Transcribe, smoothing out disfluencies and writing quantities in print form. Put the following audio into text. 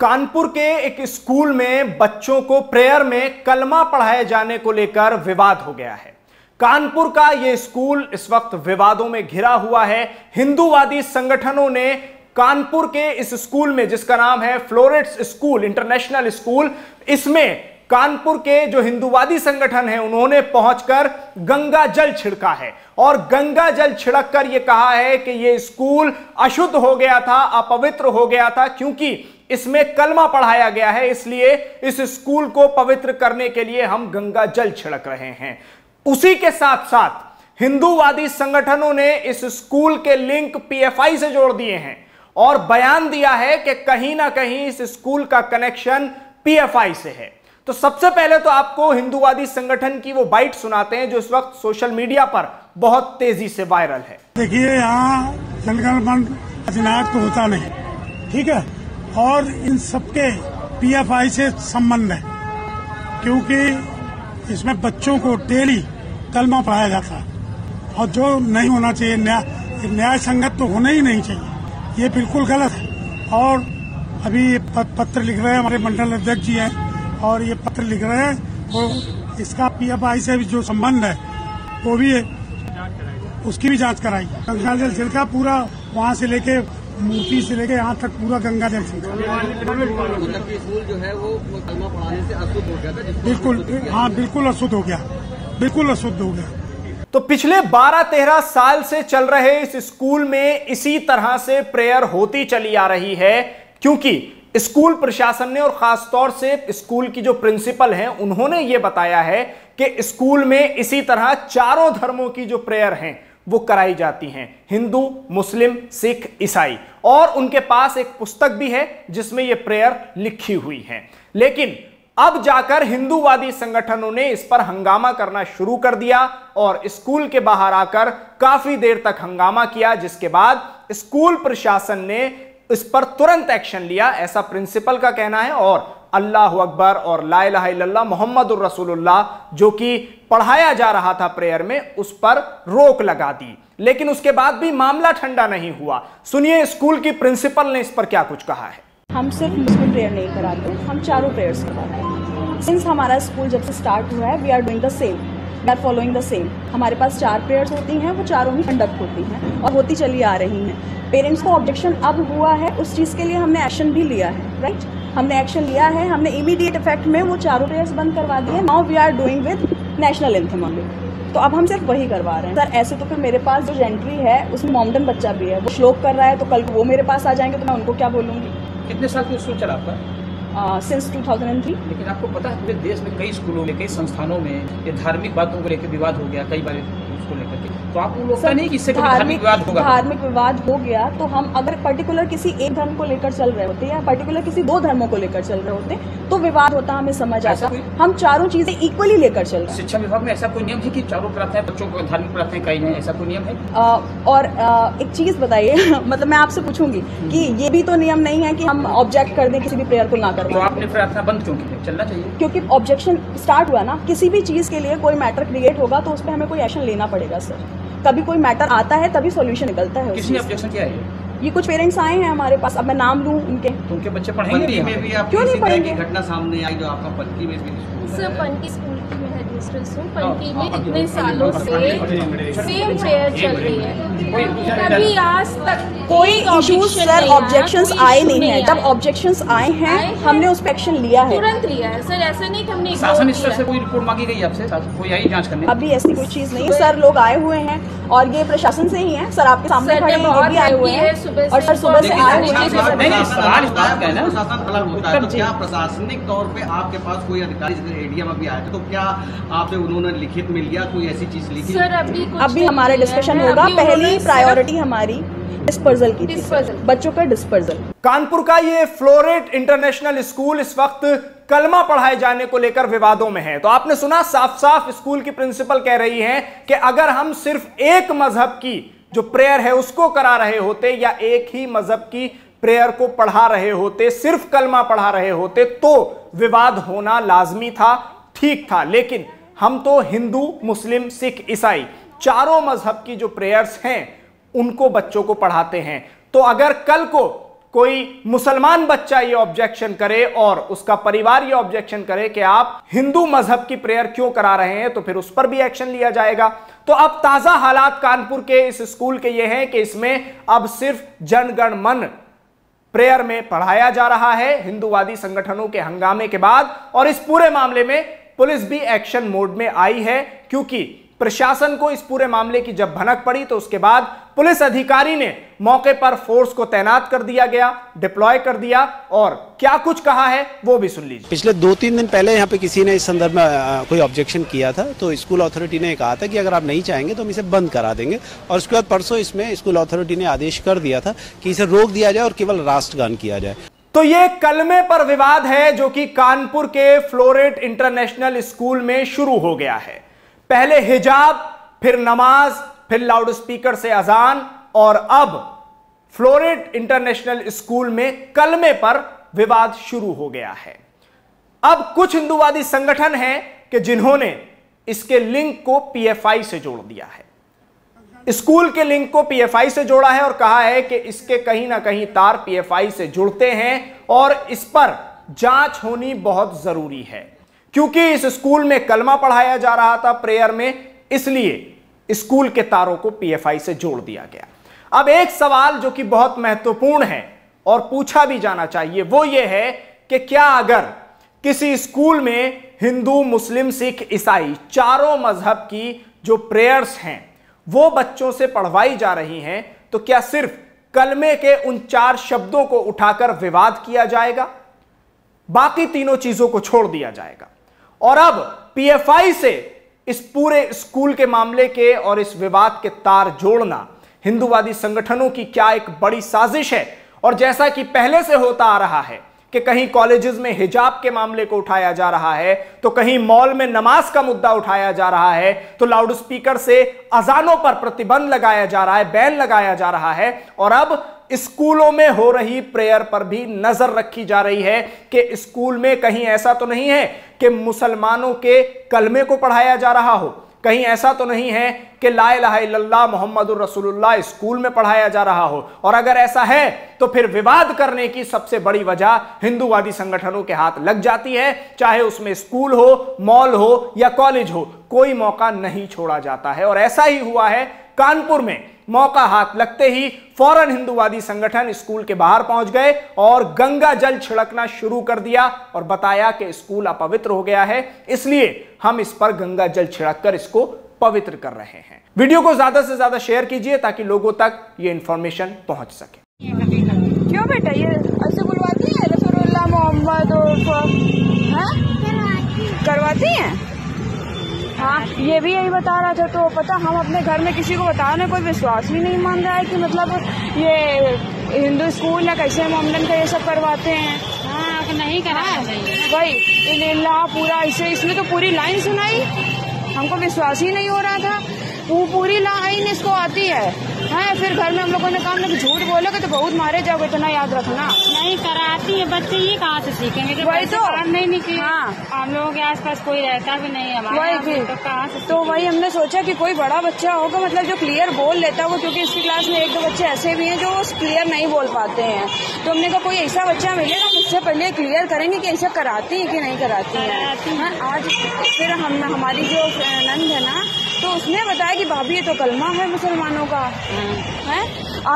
कानपुर के एक स्कूल में बच्चों को प्रेयर में कलमा पढ़ाए जाने को लेकर विवाद हो गया है। कानपुर का यह स्कूल इस वक्त विवादों में घिरा हुआ है। हिंदूवादी संगठनों ने कानपुर के इस स्कूल में, जिसका नाम है फ्लोरेट्स स्कूल इंटरनेशनल स्कूल, इसमें कानपुर के जो हिंदूवादी संगठन है उन्होंने पहुंचकर गंगा जल छिड़का है और गंगा जल छिड़ककर यह कहा है कि यह स्कूल अशुद्ध हो गया था, अपवित्र हो गया था, क्योंकि इसमें कलमा पढ़ाया गया है, इसलिए इस स्कूल को पवित्र करने के लिए हम गंगा जल छिड़क रहे हैं। उसी के साथ साथ हिंदूवादी संगठनों ने इस स्कूल के लिंक पीएफआई से जोड़ दिए हैं और बयान दिया है कि कहीं ना कहीं इस स्कूल का कनेक्शन पीएफआई से है। तो सबसे पहले तो आपको हिंदूवादी संगठन की वो बाइट सुनाते हैं जो इस वक्त सोशल मीडिया पर बहुत तेजी से वायरल है। देखिए, यहाँ जनगण अधिनायक तो होता नहीं, ठीक है, और इन सबके पीएफआई से संबंध है, क्योंकि इसमें बच्चों को डेली कलमा पढ़ाया जाता है और जो नहीं होना चाहिए, न्याय संगत तो होना ही नहीं चाहिए, ये बिल्कुल गलत है। और अभी पत्र लिख रहे हैं हमारे मंडल अध्यक्ष जी हैं और ये पत्र लिख रहे हैं, तो इसका पीएफआई से भी जो संबंध है वो भी है, उसकी भी जांच कराई। गंगा जल छिड़का पूरा, वहाँ से लेके मूर्ति से लेके यहाँ तक पूरा गंगा जल छिड़का। स्कूल जो है वो कलमा पढ़ाने से अशुद्ध हो गया था। बिल्कुल, हाँ, बिल्कुल अशुद्ध हो गया, बिल्कुल अशुद्ध हो गया। तो पिछले 12-13 साल से चल रहे इस स्कूल में इसी तरह से प्रेयर होती चली आ रही है, क्योंकि स्कूल प्रशासन ने और खासतौर से स्कूल की जो प्रिंसिपल हैं उन्होंने ये बताया है कि स्कूल में इसी तरह चारों धर्मों की जो प्रेयर हैं वो कराई जाती हैं, हिंदू, मुस्लिम, सिख, ईसाई, और उनके पास एक पुस्तक भी है जिसमें ये प्रेयर लिखी हुई है। लेकिन अब जाकर हिंदूवादी संगठनों ने इस पर हंगामा करना शुरू कर दिया और स्कूल के बाहर आकर काफी देर तक हंगामा किया, जिसके बाद स्कूल प्रशासन ने इस पर तुरंत एक्शन लिया, ऐसा प्रिंसिपल का कहना है। और अल्लाह अकबर और ला इलाहा इल्लल्लाह मुहम्मदुर रसूलुल्लाह जो कि पढ़ाया जा रहा था प्रेयर में, उस पर रोक लगा दी। लेकिन उसके बाद भी मामला ठंडा नहीं हुआ। सुनिए स्कूल की प्रिंसिपल ने इस पर क्या कुछ कहा है। हम सिर्फ मुस्लिम प्रेयर नहीं कराते, हम चारों प्रेयर्स कराते हैं। सिंस हमारा स्कूल जब से स्टार्ट हुआ है, we are doing the same, we are following the same. हमारे पास 4 प्रेयर्स होती हैं, वो चारों ही कंडक्ट होती हैं और होती चली आ रही हैं। पेरेंट्स को ऑब्जेक्शन अब हुआ है, उस चीज़ के लिए हमने एक्शन भी लिया है, राइट। हमने एक्शन लिया है, हमने इमीडिएट इफेक्ट में वो चारों प्रेयर्स बंद करवा दिए। Now we are doing with national anthem only, तो अब हम सिर्फ वही करवा रहे हैं। सर ऐसे तो फिर मेरे पास जो एंट्री है उसमें मोमडन बच्चा भी है, वो श्लोक कर रहा है, तो कल वो मेरे पास आ जाएंगे तो मैं उनको क्या बोलूँगी। कितने साल से स्कूल चला आपका? सिंस 2003। लेकिन आपको पता है पूरे देश में कई स्कूलों में, कई संस्थानों में ये धार्मिक बातों को लेकर विवाद हो गया कई बार उसको लेकर के, तो आप लोग नहीं कि इससे धार्मिक विवाद होगा? धार्मिक विवाद हो गया तो हम अगर पर्टिकुलर किसी एक धर्म को लेकर चल रहे होते या पर्टिकुलर किसी 2 धर्मों को लेकर चल रहे होते तो विवाद होता, हमें समझ आता। हम चारों चीजें इक्वली लेकर चल रहे हैं। शिक्षा विभाग में ऐसा कोई नियम है कि चारों प्रार्थनाएं बच्चों को धार्मिक प्रार्थनाएं कही जाए, ऐसा कोई नियम है? और एक चीज बताइए मतलब मैं आपसे पूछूंगी कि ये भी तो नियम नहीं है कि हम ऑब्जेक्ट कर दें किसी भी प्रेयर को ना करें। तो आपने प्रार्थना बंद क्यों की? चलना चाहिए, क्योंकि ऑब्जेक्शन स्टार्ट हुआ ना, किसी भी चीज के लिए कोई मैटर क्रिएट होगा तो उस पर हमें कोई एक्शन लेना पड़ेगा सर। कभी कोई मैटर आता है तभी सॉल्यूशन निकलता है। किसने ऑब्जेक्शन किया है? ये कुछ पेरेंट्स आए हैं हमारे पास, अब मैं नाम लूं उनके, तो उनके बच्चे पढ़ेंगे में भी आप क्यों नहीं पढ़ेंगे? घटना सामने आई जो आपका पनकी में भी सर पनकी स्कूल की मैं हेडमिस्ट्रेस हूँ। पनकी में इतने सालों से सेम प्रेयर चल रही है, कभी आज तक कोई इश्यूज सर ऑब्जेक्शंस आए नहीं है। जब ऑब्जेक्शंस आए हैं हमने उस पर एक्शन लिया है, तुरंत लिया है सर। ऐसा नहीं कि हमने शासन स्तर से कोई रिपोर्ट मांगी गई आपसे? कोई आई जांच करने? अभी ऐसी कोई चीज नहीं है सर। लोग आए हुए हैं और ये प्रशासन से ही है सर, आपके सामने खड़े हैं, ये भी आए हुए हैं और सर सुबह से आए हुए हैं। प्रशासन अलग होता है, तो क्या प्रशासनिक तौर पे आपके पास कोई अधिकारी एडीएम अभी आए थे तो क्या आपसे उन्होंने लिखित में लिया, कोई ऐसी चीज लिखी? सर अभी हमारा डिस्कशन होगा। पहली प्रायोरिटी हमारी डिस्पर्जल की थी, बच्चों का डिस्पर्जल। कानपुर का ये फ्लोरेट इंटरनेशनल स्कूल इस वक्त कलमा पढ़ाए जाने को लेकर विवादों में है। तो आपने सुना, साफ साफ स्कूल की प्रिंसिपल कह रही हैं कि अगर हम सिर्फ एक मजहब की जो प्रेयर है उसको करा रहे होते या एक ही मजहब की प्रेयर को पढ़ा रहे होते, सिर्फ कलमा पढ़ा रहे होते, तो विवाद होना लाजमी था, ठीक था। लेकिन हम तो हिंदू, मुस्लिम, सिख, ईसाई चारों मजहब की जो प्रेयर्स हैं उनको बच्चों को पढ़ाते हैं। तो अगर कल को कोई मुसलमान बच्चा ये ऑब्जेक्शन करे और उसका परिवार ये ऑब्जेक्शन करे कि आप हिंदू मजहब की प्रेयर क्यों करा रहे हैं, तो फिर उस पर भी एक्शन लिया जाएगा। तो अब ताजा हालात कानपुर के इस स्कूल के ये हैं कि इसमें अब सिर्फ जन गण मन प्रेयर में पढ़ाया जा रहा है हिंदूवादी संगठनों के हंगामे के बाद। और इस पूरे मामले में पुलिस भी एक्शन मोड में आई है, क्योंकि प्रशासन को इस पूरे मामले की जब भनक पड़ी तो उसके बाद पुलिस अधिकारी ने मौके पर फोर्स को तैनात कर दिया गया, डिप्लॉय कर दिया। और क्या कुछ कहा है वो भी सुन लीजिए। पिछले 2-3 दिन पहले यहाँ पे किसी ने इस संदर्भ में कोई ऑब्जेक्शन किया था, तो स्कूल अथॉरिटी ने कहा था कि अगर आप नहीं चाहेंगे तो हम इसे बंद करा देंगे। और उसके बाद परसों इसमें स्कूल अथॉरिटी ने आदेश कर दिया था कि इसे रोक दिया जाए और केवल राष्ट्रगान किया जाए। तो ये कलमे पर विवाद है जो कि कानपुर के फ्लोरेट इंटरनेशनल स्कूल में शुरू हो गया है। पहले हिजाब, फिर नमाज, फिर लाउडस्पीकर से अजान, और अब फ्लोरेट इंटरनेशनल स्कूल में कलमे पर विवाद शुरू हो गया है। अब कुछ हिंदूवादी संगठन हैं कि जिन्होंने इसके लिंक को पीएफआई से जोड़ दिया है। स्कूल के लिंक को पीएफआई से जोड़ा है और कहा है कि इसके कहीं ना कहीं तार पीएफआई से जुड़ते हैं और इस पर जांच होनी बहुत जरूरी है, क्योंकि इस स्कूल में कलमा पढ़ाया जा रहा था प्रेयर में, इसलिए स्कूल के तारों को पीएफआई से जोड़ दिया गया। अब एक सवाल जो कि बहुत महत्वपूर्ण है और पूछा भी जाना चाहिए वो ये है कि क्या अगर किसी स्कूल में हिंदू, मुस्लिम, सिख, ईसाई चारों मजहब की जो प्रेयर्स हैं वो बच्चों से पढ़वाई जा रही हैं, तो क्या सिर्फ कलमे के उन 4 शब्दों को उठाकर विवाद किया जाएगा, बाकी तीनों चीजों को छोड़ दिया जाएगा? और अब पीएफआई से इस पूरे स्कूल के मामले के और इस विवाद के तार जोड़ना हिंदूवादी संगठनों की क्या एक बड़ी साजिश है। और जैसा कि पहले से होता आ रहा है कि कहीं कॉलेजेस में हिजाब के मामले को उठाया जा रहा है, तो कहीं मॉल में नमाज का मुद्दा उठाया जा रहा है, तो लाउडस्पीकर से अजानों पर प्रतिबंध लगाया जा रहा है, बैन लगाया जा रहा है, और अब स्कूलों में हो रही प्रेयर पर भी नजर रखी जा रही है कि स्कूल में कहीं ऐसा तो नहीं है कि मुसलमानों के कलमे को पढ़ाया जा रहा हो, कहीं ऐसा तो नहीं है कि ला इलाहा इल्लल्लाह मुहम्मदुर रसूलुल्लाह स्कूल में पढ़ाया जा रहा हो। और अगर ऐसा है तो फिर विवाद करने की सबसे बड़ी वजह हिंदूवादी संगठनों के हाथ लग जाती है, चाहे उसमें स्कूल हो, मॉल हो या कॉलेज हो, कोई मौका नहीं छोड़ा जाता है। और ऐसा ही हुआ है कानपुर में। मौका हाथ लगते ही फौरन हिंदूवादी संगठन स्कूल के बाहर पहुंच गए और गंगा जल छिड़कना शुरू कर दिया और बताया कि स्कूल अपवित्र हो गया है, इसलिए हम इस पर गंगा जल छिड़ककर इसको पवित्र कर रहे हैं। वीडियो को ज्यादा से ज्यादा शेयर कीजिए ताकि लोगों तक ये इंफॉर्मेशन पहुंच सके। क्यों बेटा ये ऐसे बुलवाती है रसूलुल्लाह मोहम्मद करवाती हैं? हाँ, ये भी यही बता रहा था। तो पता हम अपने घर में किसी को बताने कोई विश्वास ही नहीं मान रहा है कि मतलब ये हिंदू स्कूल है, कैसे मोमडन का ये सब करवाते हैं। हाँ, नहीं करा भाई इल्लाह पूरा इसे इसने तो पूरी लाइन सुनाई, हमको विश्वास ही नहीं हो रहा था। वो पूरी लाइन इसको आती है। फिर घर में हम लोगों ने कहा कि झूठ बोलोगे तो बहुत मारे जाओगे, इतना याद रखना। नहीं कराती है बच्चे, ये कहाँ से सीखेंगे? वही तो नहीं निकली। हाँ, हम लोगों के आसपास कोई रहता भी नहीं है वही तो कहाँ से। तो वही हमने सोचा कि कोई बड़ा बच्चा होगा मतलब जो क्लियर बोल लेता हो, क्योंकि इसकी क्लास में 1-2 बच्चे ऐसे भी हैं जो क्लियर नहीं बोल पाते हैं। तो हमने कहा कोई ऐसा बच्चा मिलेगा मुझसे पहले क्लियर करेंगे कि ऐसा कराती है कि नहीं कराती है। आज फिर हमारी जो नंद है ना, तो उसने बताया कि भाभी ये तो कलमा है मुसलमानों का है।